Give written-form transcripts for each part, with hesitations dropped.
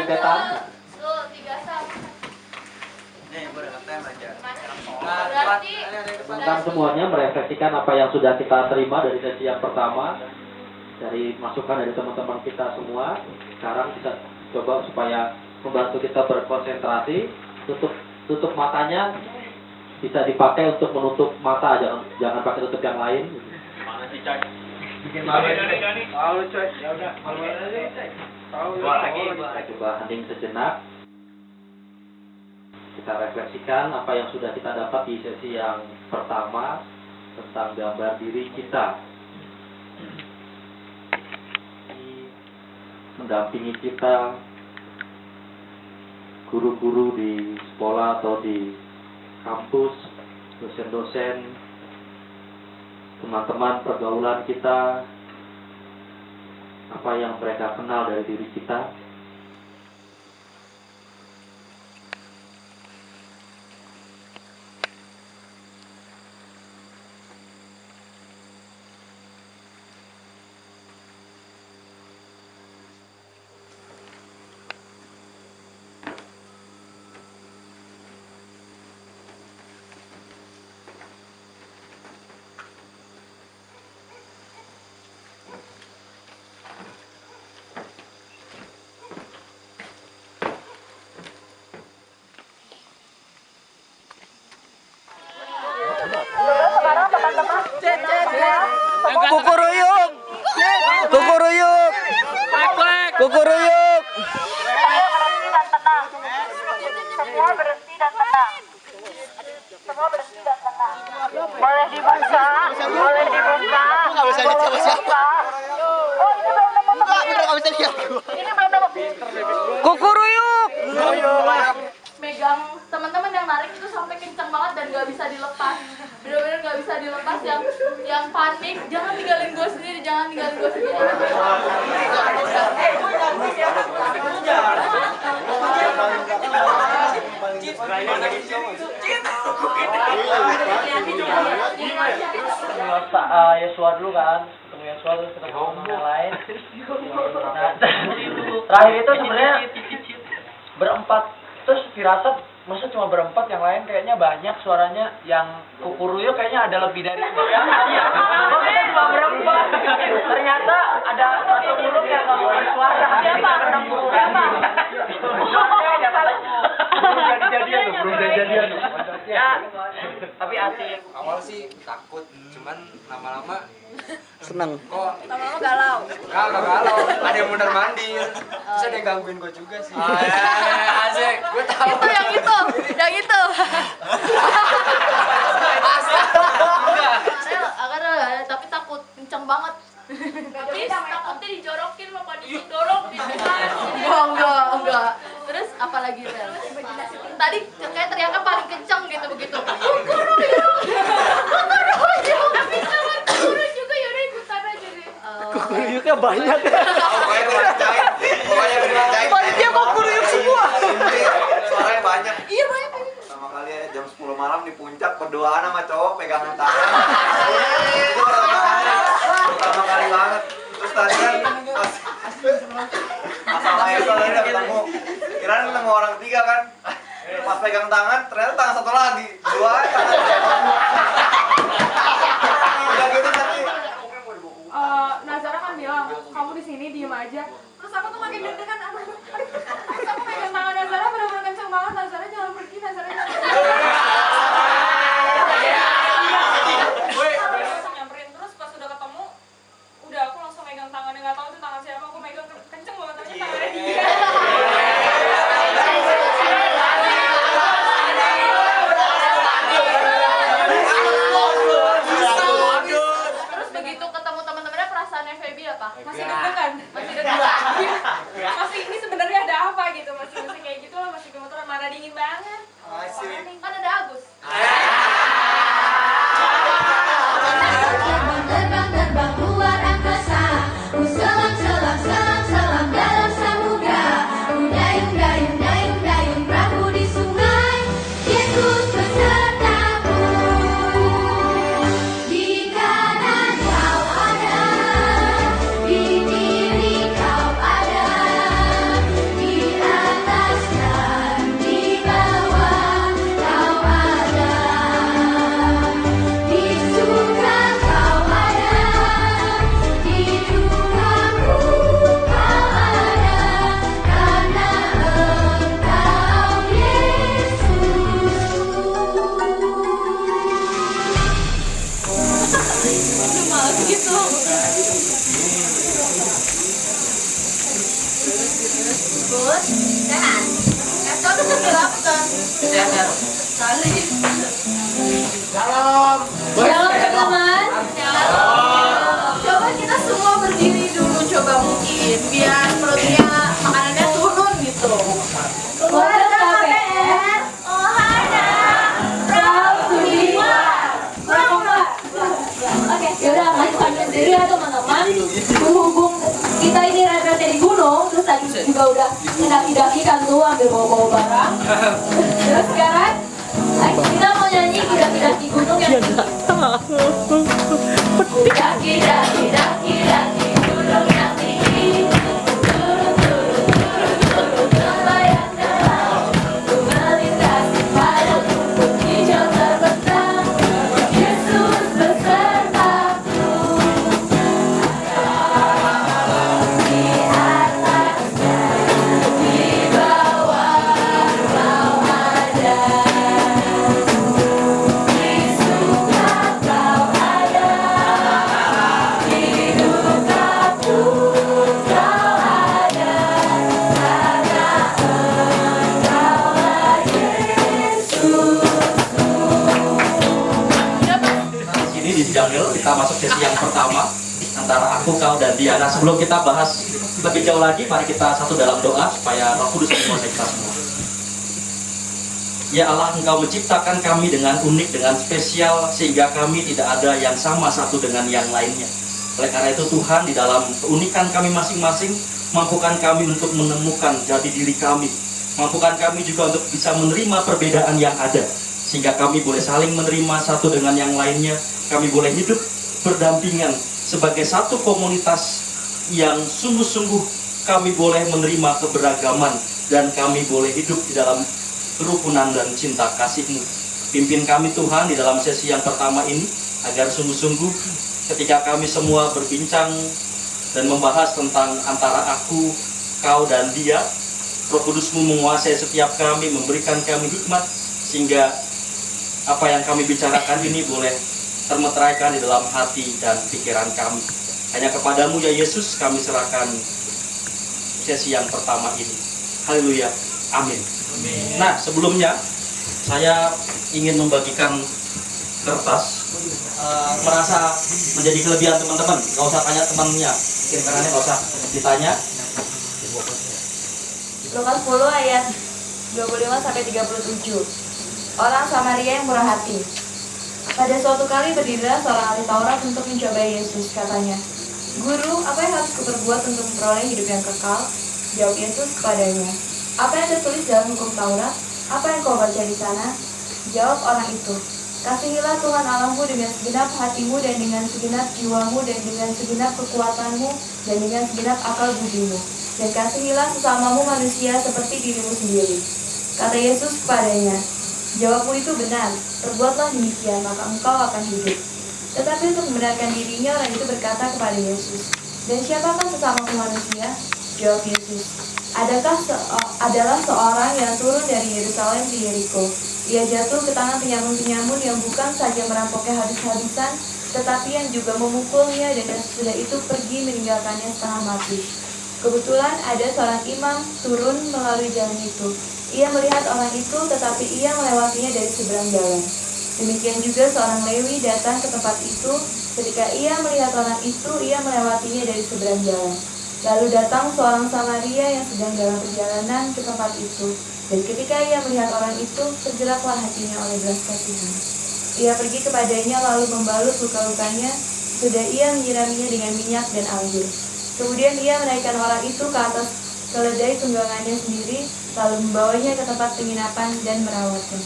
dempetan. Tuh, 3 sama. Nih, gue udah ngetem aja. Berarti Teman-teman semuanya merefleksikan apa yang sudah kita terima dari sesi yang pertama, dari masukan dari teman-teman kita semua. Sekarang kita coba supaya membantu kita berkonsentrasi. Tutup matanya, bisa dipakai untuk menutup mata, jangan pakai tutup yang lain. Mana sih, Coy? Bikin malu aja. Malu, Coy. Ya udah, malu aja. Gua lagi. Coba hening sejenak. Kita refleksikan apa yang sudah kita dapat di sesi yang pertama tentang gambar diri kita. Mendampingi kita guru-guru di sekolah atau di kampus, dosen-dosen, teman-teman pergaulan kita, apa yang mereka kenal dari diri kita. Kukuruyuk. Kukuruyuk. Kukuruyuk. semua berhenti dan tenang. Semua berhenti dan tenang. Boleh dibuka, boleh dibuka. Boleh dibuka. Oh, ini belum nemu. Ini belum nemu. Kukuruyuk. Megang teman-teman yang narik itu sampai kencang banget dan gak bisa dilepas. Bener-bener gak bisa dilepas, yang panik, jangan tinggalin gue sendiri, jangan tinggalin gue sendiri. Yosua dulu kan, ketemu Yosua terus ketemu yang lain. Nah, terakhir itu sebenarnya berempat, terus firasat masa cuma berempat, yang lain kayaknya banyak suaranya. Yang Kukuruyo kayaknya ada lebih dari itu. Kok kita cuma berempat? Ternyata ada satu burung yang ngomongin suara. Siapa? Belum jadian. Ya, tapi asik. Awal sih takut, cuman lama-lama Seneng. kok Lama-lama galau. gak galau, ada yang mondar mandir, terus ada yang gangguin gue juga sih. Asik, gue tahu. Itu yang itu. Tapi takut kenceng banget. Tapi takutnya dijorokin sama Pak Didorong gitu kan. Enggak. Terus apalagi Rel? Tadi kayak teriaknya paling kenceng gitu begitu. Kukuruyuk. Tapi sama kukuruyuk juga yaudah ikutan aja deh. Kukuruyuknya banyak. Pokoknya ngerjain. Panitia kukuruyuk semua. Suaranya banyak. Iya banyak. Pertama kali ya, jam 10 malam di puncak berduaan sama cowok pegangan tangan. Itu pertama kali banget. Terus tadi kan masalahnya soalnya udah ketemu, kirain ketemu orang ketiga kan. Pas pegang tangan, ternyata tangan satu lagi. Dua tangan. Udah gitu tadi. Nazara kan bilang, kamu di sini diem aja. Terus aku tuh makin deg-degan, terus aku pegang tangan Nazara, bener-bener kenceng banget. Nazara jangan pergi, Nazara jangan pergi. Aku langsung nyamperin, terus pas udah ketemu, udah aku langsung megang tangannya, nggak tahu itu tangan siapa, aku megang kenceng banget aja tangannya dia. Terus begitu ketemu teman-temannya perasaannya Feby apa? Masih deg-degan. Masih ini sebenarnya ada apa gitu, masih kayak gitu lah, masih gemeteran, mana dingin banget. Kan ada Agus. Terbang luar angkasa, ku selam dalam samudra, ku dayung perahu di sungai, Yesus besertaku. Di kanan kau ada, di kiri kau ada, di Shalom teman-teman. Coba kita semua berdiri dulu, coba mungkin biar perutnya makanannya turun gitu. Keluarga KPR, Ohana, proud to be Oke, yaudah lanjutkan sendiri ya teman-teman. Berhubung kita ini retretnya di gunung, terus tadi juga udah mendaki-daki kan tuh ambil bawa-bawa barang. Terus sekarang kita mau nyanyi daki-daki gunung yang tinggi. Daki-daki gunung yang tinggi. Turun lembayang dalam. Ku melintasi padang rumput hijau terbentang. Yesus besertaku. Di atas dan di bawah kau ada. Di suka kau ada. Di duka pun kau ada. Karena Engkaulah Yesus. Ini di Daniel kita masuk sesi yang pertama antara aku, kau, dan dia. Nah, sebelum kita bahas lebih jauh lagi, mari kita satu dalam doa supaya Roh Kudus menguasai kita semua. Ya Allah, Engkau menciptakan kami dengan unik, dengan spesial, sehingga kami tidak ada yang sama satu dengan yang lainnya. Oleh karena itu Tuhan, di dalam keunikan kami masing-masing, mampukan kami untuk menemukan jati diri kami. Mampukan kami juga untuk bisa menerima perbedaan yang ada, sehingga kami boleh saling menerima satu dengan yang lainnya. Kami boleh hidup berdampingan sebagai satu komunitas yang sungguh-sungguh kami boleh menerima keberagaman, dan kami boleh hidup di dalam kerukunan dan cinta kasih-Mu. Pimpin kami Tuhan di dalam sesi yang pertama ini, agar sungguh-sungguh ketika kami semua berbincang dan membahas tentang antara aku, kau, dan dia, Roh Kudus-Mu menguasai setiap kami, memberikan kami hikmat, sehingga apa yang kami bicarakan ini boleh termeteraikan di dalam hati dan pikiran kami. Hanya kepadamu ya Yesus kami serahkan sesi yang pertama ini. Haleluya, amin. Nah, sebelumnya saya ingin membagikan kertas. Merasa menjadi kelebihan teman-teman, nggak usah tanya temannya, mungkin karena nggak usah ditanya. Lukas 10 ayat 25-37. Orang Samaria yang murah hati. Pada suatu kali berdirilah seorang ahli Taurat untuk mencobai Yesus. Katanya, "Guru, apa yang harus kuperbuat untuk memperoleh hidup yang kekal?" Jawab Yesus kepadanya, "Apa yang tertulis dalam hukum Taurat? Apa yang kau baca di sana?" Jawab orang itu, "Kasihilah Tuhan Allahmu dengan segenap hatimu dan dengan segenap jiwamu dan dengan segenap kekuatanmu dan dengan segenap akal budimu. Dan kasihilah sesamamu manusia seperti dirimu sendiri." Kata Yesus kepadanya, "Jawabmu itu benar, perbuatlah demikian, maka engkau akan hidup." Tetapi untuk membenarkan dirinya, orang itu berkata kepada Yesus, "Dan siapakah sesamamu manusia?" Jawab Yesus, adalah seorang yang turun dari Yerusalem ke Yeriko. Ia jatuh ke tangan penyamun-penyamun yang bukan saja merampoknya habis-habisan, tetapi yang juga memukulnya, dan sesudah itu pergi meninggalkannya setengah mati. Kebetulan ada seorang imam turun melalui jalan itu. Ia melihat orang itu, tetapi ia melewatinya dari seberang jalan. Demikian juga seorang Lewi datang ke tempat itu. Ketika ia melihat orang itu, ia melewatinya dari seberang jalan. Lalu datang seorang Samaria yang sedang dalam perjalanan ke tempat itu. Dan ketika ia melihat orang itu, tergeraklah hatinya oleh belas kasihan. Ia pergi kepadanya lalu membalut luka-lukanya. Sudah ia menyiraminya dengan minyak dan anggur. Kemudian ia menaikkan orang itu ke atas keledai tunggangannya sendiri, lalu membawanya ke tempat penginapan dan merawatnya.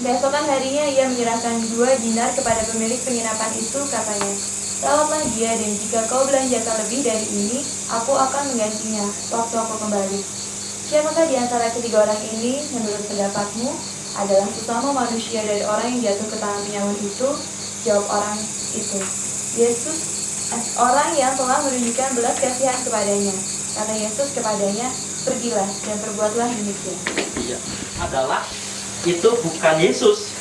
Besokan harinya ia menyerahkan 2 dinar kepada pemilik penginapan itu, katanya, "Rawatlah dia, dan jika kau belanjakan lebih dari ini, aku akan menggantinya waktu aku kembali." Siapakah di antara ketiga orang ini, menurut pendapatmu, adalah sesama manusia dari orang yang jatuh ke tangan penyamun itu? Jawab orang itu, orang yang telah menunjukkan belas kasihan kepadanya. Kata Yesus kepadanya, "Pergilah dan perbuatlah demikian." Iya, adalah itu bukan Yesus,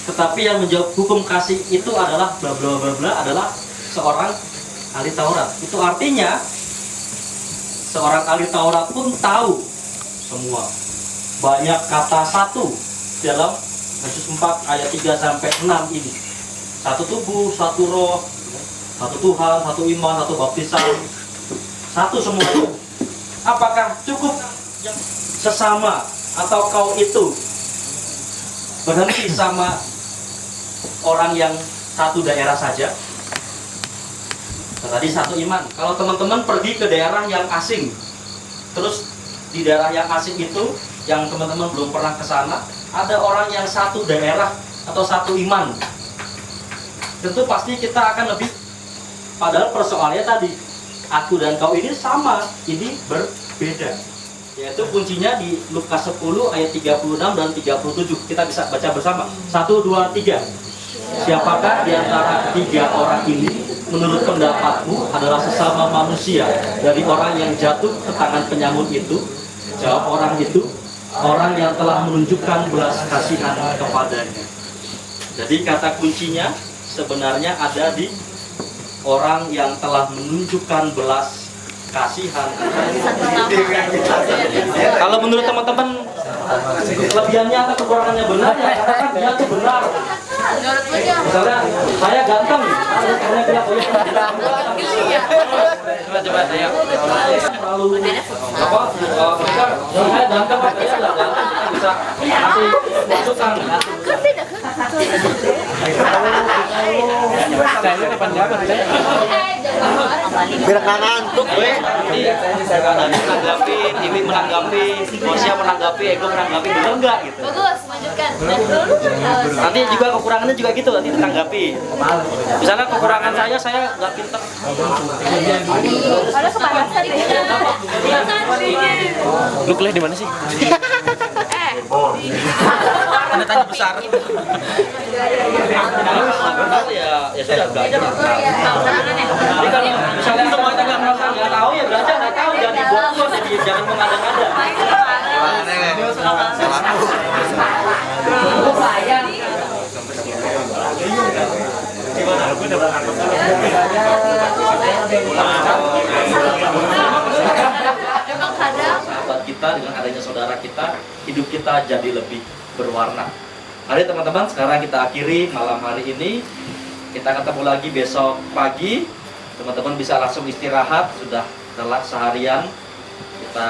tetapi yang menjawab hukum kasih itu adalah bla bla bla bla adalah seorang ahli Taurat. Itu artinya seorang ahli Taurat pun tahu semua. Banyak kata satu dalam Efesus 4 ayat 3 sampai 6 ini. Satu tubuh, satu roh, satu Tuhan, satu iman, satu baptisan, satu semua itu. Apakah cukup sesama atau kau itu berhenti sama orang yang satu daerah saja? Tadi satu iman. Kalau teman-teman pergi ke daerah yang asing, terus di daerah yang asing itu, yang teman-teman belum pernah ke sana, ada orang yang satu daerah atau satu iman. Tentu pasti kita akan lebih, padahal persoalannya tadi, aku dan kau ini sama, ini berbeda. Yaitu kuncinya di Lukas 10 ayat 36 dan 37. Kita bisa baca bersama. 1, 2, 3. Siapakah di antara tiga orang ini menurut pendapatmu adalah sesama manusia dari orang yang jatuh ke tangan penyamun itu? Jawab orang itu, orang yang telah menunjukkan belas kasihan kepadanya. Jadi kata kuncinya sebenarnya ada di orang yang telah menunjukkan belas kasihan. Kalau menurut teman-teman kelebihannya atau kekurangannya benar ya, karena kan dia itu benar. Misalnya saya ganteng, karena dia coba saya lalu apa? Saya ganteng, dia nggak ganteng, kita bisa kasih masukan. Biar nggak ngantuk, gue. Menanggapi, Tiwi menanggapi, Mosia menanggapi, Ego menanggapi, bener nggak gitu? Bagus, lanjutkan. Nanti juga kekurangannya juga gitu, nanti ditanggapi. Misalnya kekurangan saya nggak pinter. Ada kepanasan Lu kuliah di mana sih? Anda tanya besar. Ya sudah belajar. Jadi kalau misalnya semuanya nggak merasa nggak tahu ya belajar nggak tahu, jangan dibuat-buat, jadi jangan mengada-ngada. Sahabat kita dengan adanya saudara kita, hidup kita jadi lebih berwarna. Mari teman-teman, sekarang kita akhiri malam hari ini. Kita ketemu lagi besok pagi. Teman-teman bisa langsung istirahat, sudah telah seharian. Kita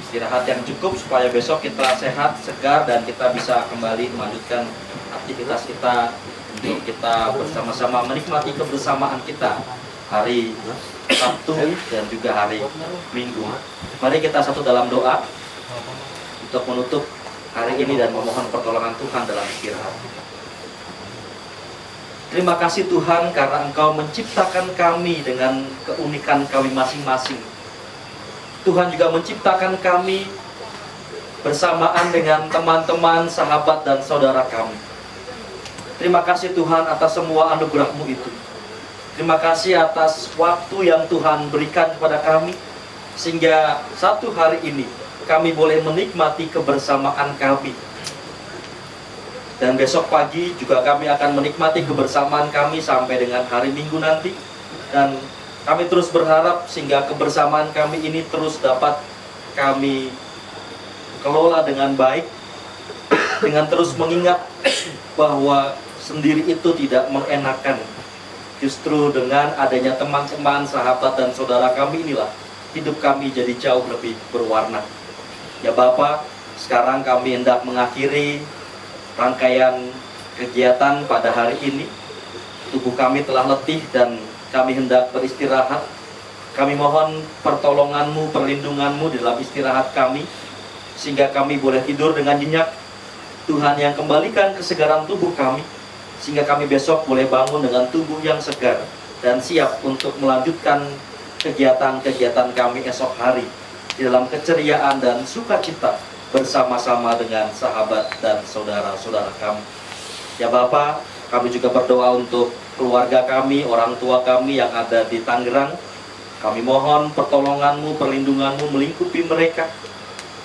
istirahat yang cukup supaya besok kita sehat, segar, dan kita bisa kembali melanjutkan aktivitas kita untuk kita bersama-sama menikmati kebersamaan kita hari Sabtu dan juga hari Minggu. Mari kita satu dalam doa untuk menutup hari ini dan memohon pertolongan Tuhan dalam istirahat. Terima kasih Tuhan karena Engkau menciptakan kami dengan keunikan kami masing-masing. Tuhan juga menciptakan kami bersamaan dengan teman-teman, sahabat, dan saudara kami. Terima kasih Tuhan atas semua anugerah-Mu itu. Terima kasih atas waktu yang Tuhan berikan kepada kami, sehingga satu hari ini kami boleh menikmati kebersamaan kami. Dan besok pagi juga kami akan menikmati kebersamaan kami sampai dengan hari Minggu nanti. Dan kami terus berharap sehingga kebersamaan kami ini terus dapat kami kelola dengan baik, dengan terus mengingat bahwa sendiri itu tidak mengenakan. Justru dengan adanya teman-teman, sahabat, dan saudara kami inilah hidup kami jadi jauh lebih berwarna. Ya Bapa, sekarang kami hendak mengakhiri rangkaian kegiatan pada hari ini. Tubuh kami telah letih dan kami hendak beristirahat. Kami mohon pertolongan-Mu, perlindungan-Mu di dalam istirahat kami, sehingga kami boleh tidur dengan nyenyak. Tuhan yang kembalikan kesegaran tubuh kami, sehingga kami besok boleh bangun dengan tubuh yang segar dan siap untuk melanjutkan kegiatan-kegiatan kami esok hari di dalam keceriaan dan sukacita bersama-sama dengan sahabat dan saudara-saudara kami. Ya Bapa, kami juga berdoa untuk keluarga kami, orang tua kami yang ada di Tangerang. Kami mohon pertolongan-Mu, perlindungan-Mu melingkupi mereka.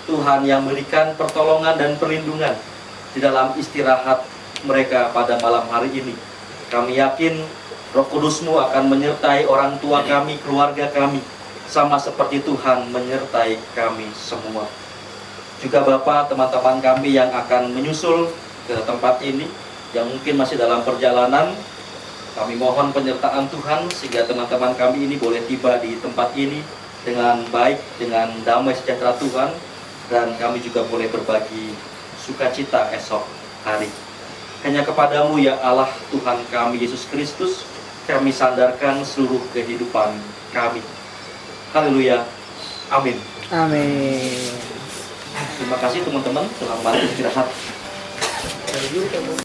Tuhan yang memberikan pertolongan dan perlindungan di dalam istirahat mereka pada malam hari ini. Kami yakin Roh Kudus-Mu akan menyertai orang tua kami, keluarga kami, sama seperti Tuhan menyertai kami semua. juga Bapak, teman-teman kami yang akan menyusul ke tempat ini, yang mungkin masih dalam perjalanan, kami mohon penyertaan Tuhan sehingga teman-teman kami ini boleh tiba di tempat ini dengan baik, dengan damai sejahtera Tuhan, dan kami juga boleh berbagi sukacita esok hari. Hanya kepadamu ya Allah Tuhan kami Yesus Kristus, kami sandarkan seluruh kehidupan kami. Haleluya. Amin. Amin. Terima kasih teman-teman telah mari istirahat.